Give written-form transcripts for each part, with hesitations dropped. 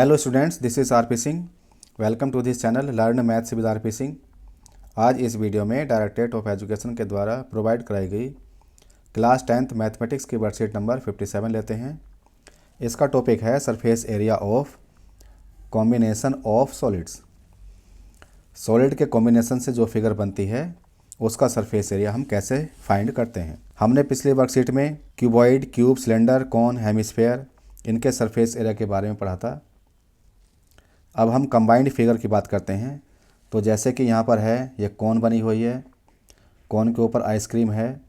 Hello students, this is RP Singh. Welcome to this channel learn maths with RP Singh. आज इस video में directorate of education के द्वारा प्रोवाइड कराई गई क्लास 10th मैथमेटिक्स की वर्कशीट नंबर 57 लेते हैं। इसका टॉपिक है surface area of combination of solids. Solid के कॉम्बिनेशन से जो फिगर बनती है उसका सरफेस एरिया हम कैसे फाइंड करते हैं। हमने पिछली वर्कशीट में cuboid, cube, cylinder, cone, hemisphere इनके सरफेस एरिया के बारे में पढ़ा था। अब हम कंबाइंड फिगर की बात करते हैं। तो जैसे कि यहाँ पर है, ये कॉन बनी हुई है, कॉन के ऊपर आइसक्रीम है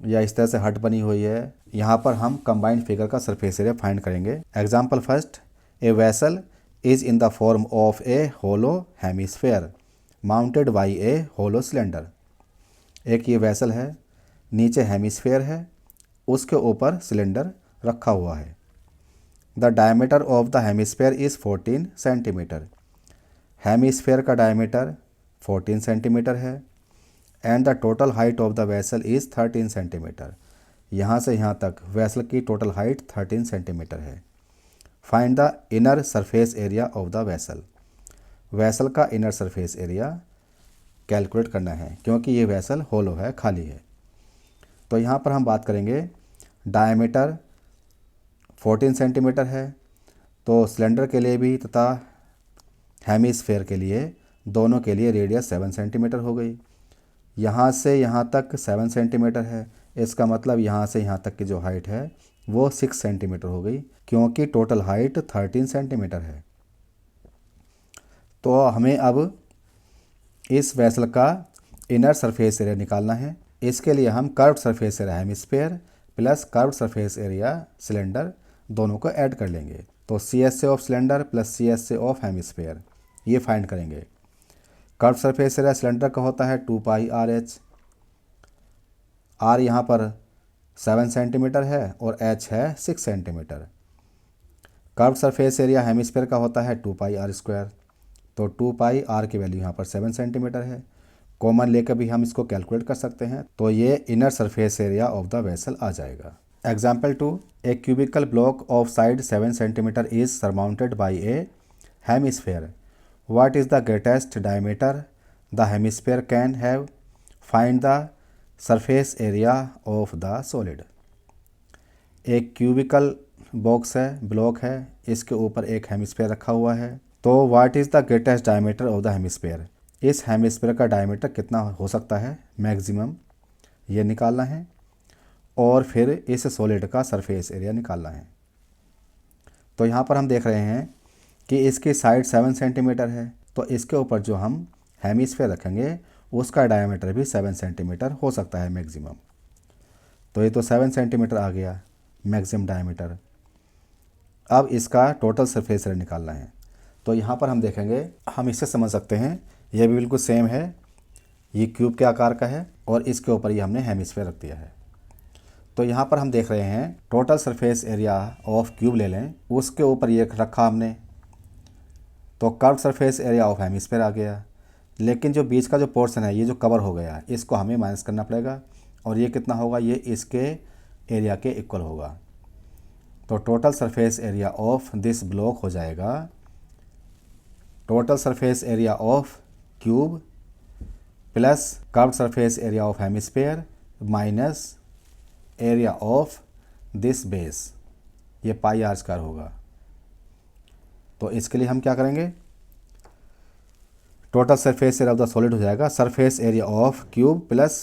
या इस तरह से हट बनी हुई है। यहाँ पर हम कंबाइंड फिगर का सरफेस एरिया फाइंड करेंगे। Example first, a vessel is in the form of a hollow hemisphere mounted by a hollow cylinder. एक ये वेसल है, नीचे हेमिस्फेयर है, उसके ऊपर सिलेंडर रखा हुआ है। The diameter of the hemisphere is 14 centimetre. Hemisphere का डायमीटर 14 सेंटीमीटर है and the total height of the vessel is 13 centimetre. यहाँ से यहाँ तक वेसल की टोटल हाइट 13 सेंटीमीटर है। Find the inner surface area of the vessel. Vessel का inner surface area calculate करना है क्योंकि ये वेसल होलो है, खाली है। तो यहाँ पर हम बात करेंगे, डायमीटर 14 सेंटीमीटर है तो सिलेंडर के लिए भी तथा हेमिस्फेयर के लिए, दोनों के लिए रेडियस 7 सेंटीमीटर हो गई। यहाँ से यहाँ तक 7 सेंटीमीटर है, इसका मतलब यहाँ से यहाँ तक की जो हाइट है वो 6 सेंटीमीटर हो गई क्योंकि टोटल हाइट 13 सेंटीमीटर है। तो हमें अब इस वेसल का इनर सरफेस एरिया निकालना है। इसके लिए हम curved surface area hemisphere plus curved surface area cylinder दोनों को ऐड कर लेंगे। तो C S A of cylinder plus C S A of hemisphere ये फाइंड करेंगे। कर्व सरफेस एरिया सिलेंडर का होता है 2 पाई आर एच। आर यहाँ पर 7 सेंटीमीटर है और एच है 6 centimetre. Curve surface area hemisphere का होता है 2 पाई आर स्क्वायर। तो 2 पाई आर की वैल्यू यहाँ पर 7 सेंटीमीटर है। कॉमन लेकर भी हम इसको कैलकुलेट कर सकते हैं। तो ये inner surface area of the vessel आ जाएगा। Example 2, a cubical block of side 7 cm is surmounted by a hemisphere. What is the greatest diameter the hemisphere can have? Find the surface area of the solid. एक cubical box है, block है, इसके ऊपर एक hemisphere रखा हुआ है। तो what is the greatest diameter of the hemisphere. इस हेमिस्फेयर का डायमीटर कितना हो सकता है मैक्सिमम, ये निकालना है और फिर इस सॉलिड का सरफेस एरिया निकालना है। तो यहाँ पर हम देख रहे हैं कि इसकी साइड 7 सेंटीमीटर है, तो इसके ऊपर जो हम हेमिस्फेयर रखेंगे उसका डायमीटर भी 7 सेंटीमीटर हो सकता है मैक्सिमम। तो ये तो 7 सेंटीमीटर आ गया मैक्सिमम डायमीटर। अब इसका टोटल सरफेस एरिया निकालना है। तो यहाँ पर हम देखेंगे, हम इससे समझ सकते हैं यह भी बिल्कुल सेम है, ये क्यूब के आकार का है और इसके ऊपर ये हमने हेमिस्फेयर रख दिया है। तो यहाँ पर हम देख रहे हैं total surface area of cube ले लें, उसके ऊपर ये रखा हमने, तो curve surface area of hemisphere आ गया। लेकिन जो बीच का जो पोर्शन है, ये जो कवर हो गया, इसको हमें माइनस करना पड़ेगा और ये कितना होगा, ये इसके एरिया के इक्वल होगा। तो total surface area of this block हो जाएगा total surface area of cube plus curve surface area of hemisphere minus area of this base, ये पाई आर स्क्वायर होगा। तो इसके लिए हम क्या करेंगे, total surface area of the solid हो जाएगा surface area of cube plus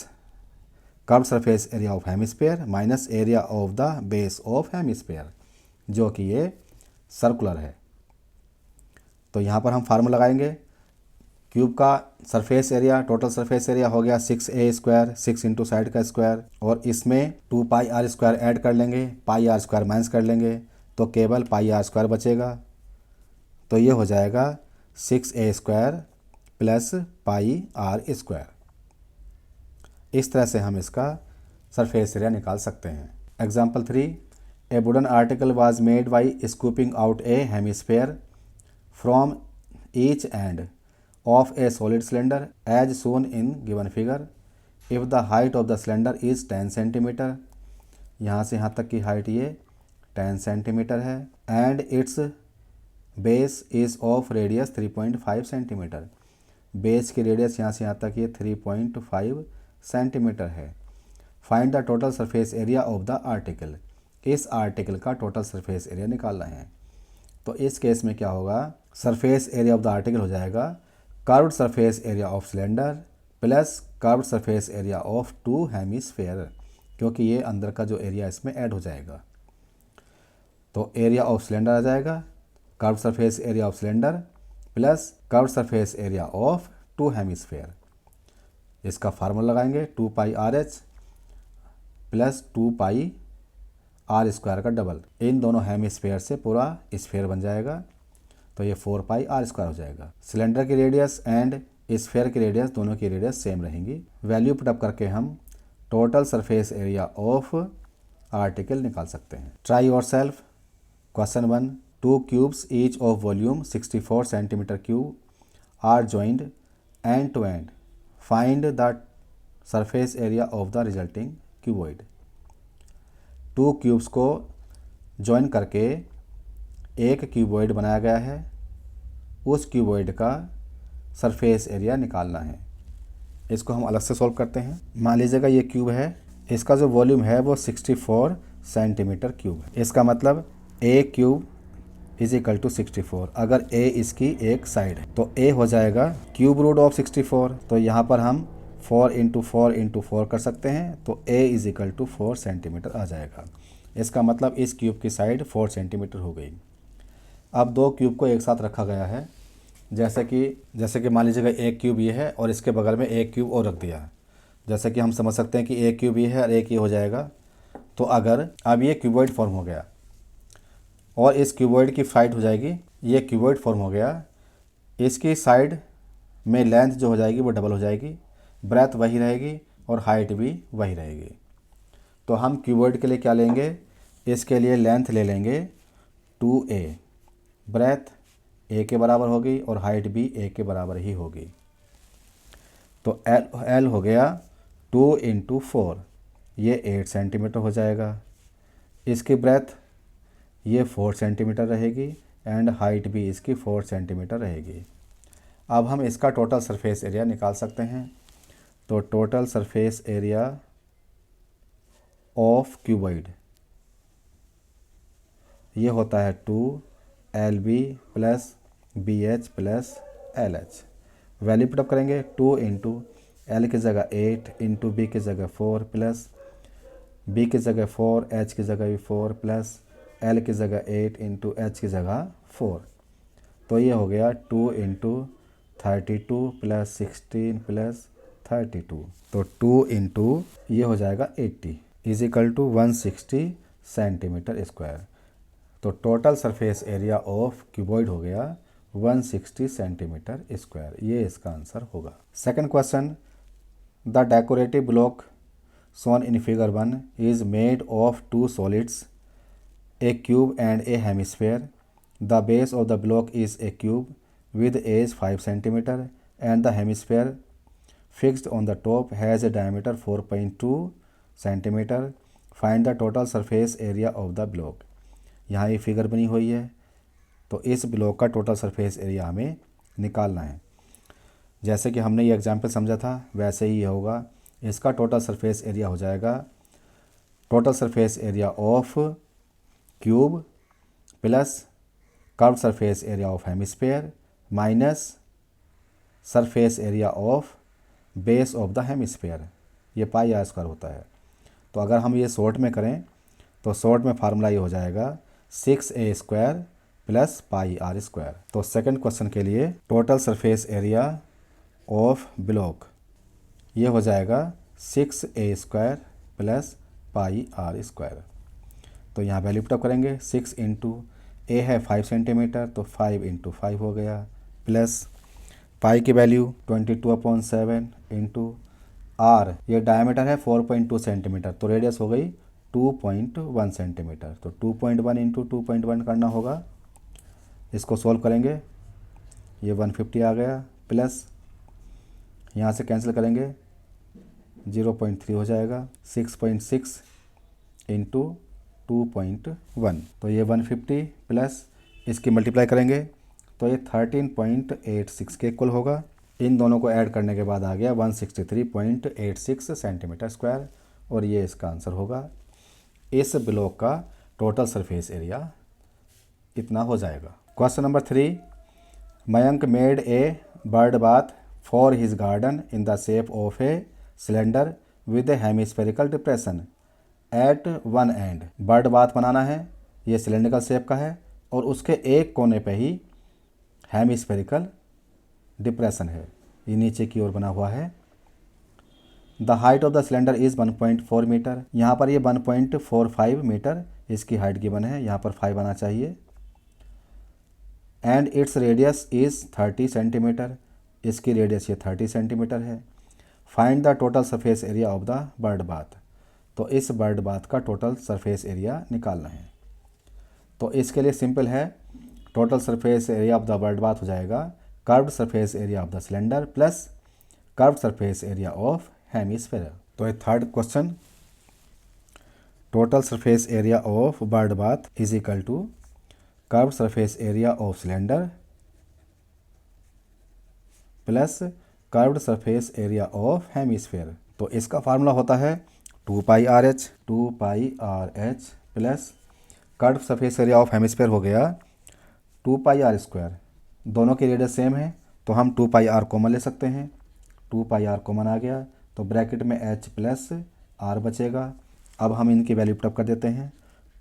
curve surface area of hemisphere minus area of the base of hemisphere, जो कि ये सर्कुलर है। तो यहाँ पर हम फार्मूला लगाएंगे। क्यूब का surface area, total surface area हो गया 6a स्क्वायर, 6 इंटू साइड का स्क्वायर, और इसमें 2 पाई आर स्क्वायर ऐड कर लेंगे, पाई आर स्क्वायर माइनस कर लेंगे तो केवल पाई आर स्क्वायर बचेगा। तो ये हो जाएगा 6a square plus pi r square. इस तरह से हम इसका सरफेस एरिया निकाल सकते हैं। Example 3, A wooden article was made by scooping out A hemisphere from each and of a solid cylinder as shown in given figure. If the height of the cylinder is 10 cm, यहाँ से यहाँ तक की height ये 10 centimetre है, and its base is of radius 3.5 centimetre. Base की radius यहाँ से यहाँ तक ये 3.5 सेंटीमीटर है। Find the total surface area of the article. इस आर्टिकल का टोटल सरफेस एरिया निकालना है। तो इस केस में क्या होगा, surface area of the article हो जाएगा curved surface area of cylinder plus curved surface area of two hemisphere, क्योंकि ये अंदर का जो एरिया इसमें ऐड हो जाएगा। तो एरिया ऑफ सिलेंडर आ जाएगा curved surface area of cylinder plus curved surface area of two hemisphere. इसका फार्मूला लगाएंगे 2πRH प्लस 2πr² का डबल। इन दोनों हेमिस्फेयर से पूरा स्फेयर बन जाएगा, तो ये 4πr² हो जाएगा। सिलेंडर की रेडियस एंड स्फेयर की रेडियस दोनों की रेडियस सेम रहेंगी। वैल्यू पुटअप करके हम total surface area of article निकाल सकते हैं। Try yourself. Question 1, 2 cubes each of volume 64 centimetre cube are joined end to end. Find the surface area of the resulting cuboid. 2 cubes को join करके एक cuboid बनाया गया है, उस क्यूबॉइड का सरफेस एरिया निकालना है। इसको हम अलग से सॉल्व करते हैं। मान लीजिएगा ये क्यूब है, इसका जो वॉल्यूम है वो 64 सेंटीमीटर क्यूब है। इसका मतलब ए क्यूब इज इक्वल टू 64। अगर ए इसकी एक साइड है तो ए हो जाएगा क्यूब रूट ऑफ 64। तो यहाँ पर हम 4 इंटू 4 इंटू 4 कर सकते हैं, तो ए इज इक्वल टू 4 सेंटीमीटर आ जाएगा। इसका मतलब इस क्यूब की साइड 4 सेंटीमीटर हो गई। अब 2 क्यूब को एक साथ रखा गया है, जैसे कि मान लीजिएगा एक क्यूब ये है और इसके बगल में एक क्यूब और रख दिया। जैसे कि हम समझ सकते हैं कि एक क्यूब ये है और एक ये हो जाएगा। तो अगर अब ये क्यूबॉइड फॉर्म हो गया और इस क्यूबॉइड की साइड हो जाएगी, ये क्यूबॉइड फॉर्म हो गया, इसकी साइड में लेंथ जो हो जाएगी वो डबल हो जाएगी, ब्रेथ वही रहेगी और हाइट भी वही रहेगी। तो हम क्यूबॉइड के लिए क्या लेंगे, इसके लिए लेंथ ले लेंगे 2a, ब्रेथ a के बराबर होगी और हाइट भी a के बराबर ही होगी। तो L हो गया 2 इंटू 4, ये 8 सेंटीमीटर हो जाएगा। इसकी ब्रेथ ये 4 सेंटीमीटर रहेगी एंड हाइट भी इसकी 4 सेंटीमीटर रहेगी। अब हम इसका टोटल सरफेस एरिया निकाल सकते हैं। तो total surface area of cuboid ये होता है 2LB plus BH plus LH। Value put up करेंगे 2 इंटू L की जगह 8 इंटू B की जगह 4 प्लस B की जगह 4, H की जगह भी 4 प्लस L की जगह 8 इंटू H की जगह 4। तो ये हो गया 2 इंटू 32 प्लस 16 प्लस 32। तो 2 इंटू ये हो जाएगा 80 is equal to 160 centimetre square. तो total surface area of cuboid हो गया 160 सेंटीमीटर स्क्वायर। ये इसका आंसर होगा। Second question, the decorative block shown in figure 1 is made of 2 solids, a cube and a hemisphere. The base of the block is a cube with age 5 cm and the hemisphere fixed on the top has a diameter 4.2 cm. Find the total surface area of the block. यहाँ ये figure बनी हुई है, तो इस block का total surface area हमें निकालना है। जैसे कि हमने ये एग्जाम्पल समझा था वैसे ही होगा। इसका टोटल सरफेस एरिया हो जाएगा total surface area of cube plus curve surface area of hemisphere minus surface area of base of the hemisphere. ये πr² होता है। तो अगर हम ये शॉर्ट में करें तो शॉर्ट में फार्मूला ये हो जाएगा 6a² प्लस πr²। तो सेकंड क्वेश्चन के लिए total surface area of block ये हो जाएगा 6a² प्लस πr²। तो यहाँ वैल्यू पुटअप करेंगे 6 इंटू ए है 5 सेंटीमीटर तो 5 इंटू 5 हो गया प्लस पाई की वैल्यू 22/7 इंटू आर, ये डायमीटर है 4.2 सेंटीमीटर तो रेडियस हो गई 2.1 सेंटीमीटर। तो 2.1 इंटू 2.1 करना होगा। इसको सॉल्व करेंगे, ये 150 आ गया प्लस यहाँ से कैंसिल करेंगे 0.3 हो जाएगा 6.6 इंटू 2.1। तो ये 150 प्लस इसकी मल्टीप्लाई करेंगे तो ये 13.86 के इक्वल होगा। इन दोनों को ऐड करने के बाद आ गया 163.86 सेंटीमीटर स्क्वायर, और ये इसका आंसर होगा। इस ब्लॉक का टोटल सरफेस एरिया इतना हो जाएगा। Question number 3, Mayank made a bird bath for his garden in the shape of a cylinder with a hemispherical depression at one end. Bird bath बनाना है, ये सिलेंड्रिकल शेप का है और उसके एक कोने पे ही हेमिस्फेरिकल डिप्रेशन है, ये नीचे की ओर बना हुआ है। The height of the cylinder is 1.4 metre. यहाँ पर ये 1.45 मीटर इसकी हाइट गिवन है, यहाँ पर 5 आना चाहिए। And its radius is 30 centimetre, इसकी रेडियस ये 30 सेंटीमीटर है। Find the total surface area of the bird bath. तो इस बर्ड बाथ का टोटल सरफेस एरिया निकालना है। तो इसके लिए सिंपल है, total surface area of the bird bath हो जाएगा curved surface area of the cylinder plus curved surface area of hemisphere. तो ये third question, total surface area of bird bath is equal to curved surface area of cylinder plus curved surface area of hemisphere. तो इसका formula होता है 2πRh plus curved surface area of hemisphere हो गया 2πr²। दोनों की radius same है तो हम 2πr कॉमन ले सकते हैं, 2πr कॉमन आ गया तो ब्रैकेट में h प्लस r बचेगा। अब हम इनकी वैल्यू पुट अप कर देते हैं,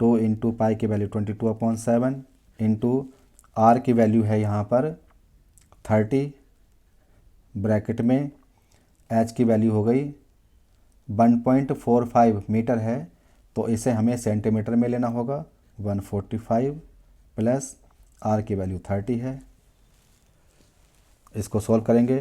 2 इंटू पाई की वैल्यू 22/7 इंटू r की वैल्यू है यहाँ पर 30, ब्रैकेट में h की वैल्यू हो गई 1.45 मीटर है तो इसे हमें सेंटीमीटर में लेना होगा, 145 प्लस r की वैल्यू 30 है। इसको सॉल्व करेंगे,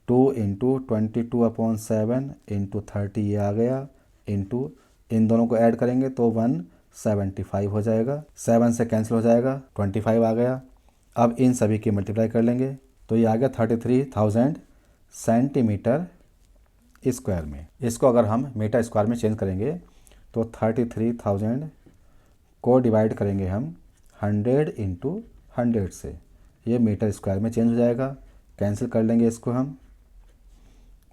2 इंटू 22/7 इंटू 30 ये आ गया, इंटू इन दोनों को ऐड करेंगे तो 175 हो जाएगा, 7 से कैंसिल हो जाएगा, 25 आ गया। अब इन सभी की मल्टीप्लाई कर लेंगे तो ये आ गया 33,000 सेंटीमीटर स्क्वायर में। इसको अगर हम मीटर स्क्वायर में चेंज करेंगे तो 33,000 को डिवाइड करेंगे हम 100 इंटू 100 से, ये मीटर स्क्वायर में चेंज हो जाएगा, कैंसिल कर लेंगे इसको हम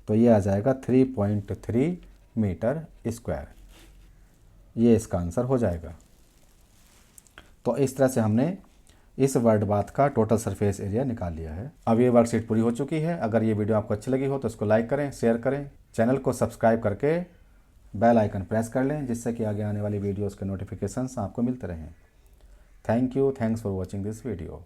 तो ये आ जाएगा 3.3 मीटर स्क्वायर, ये इसका आंसर हो जाएगा। तो इस तरह से हमने इस बर्ड बाथ का टोटल सरफेस एरिया निकाल लिया है। अब ये वर्कशीट पूरी हो चुकी है। अगर ये वीडियो आपको अच्छी लगी हो तो इसको लाइक करें, शेयर करें, चैनल को सब्सक्राइब करके बेल आइकन प्रेस कर लें जिससे कि आगे आने वाली वीडियोज़ के नोटिफिकेशंस आपको मिलते रहें। Thank you, thanks for watching this video.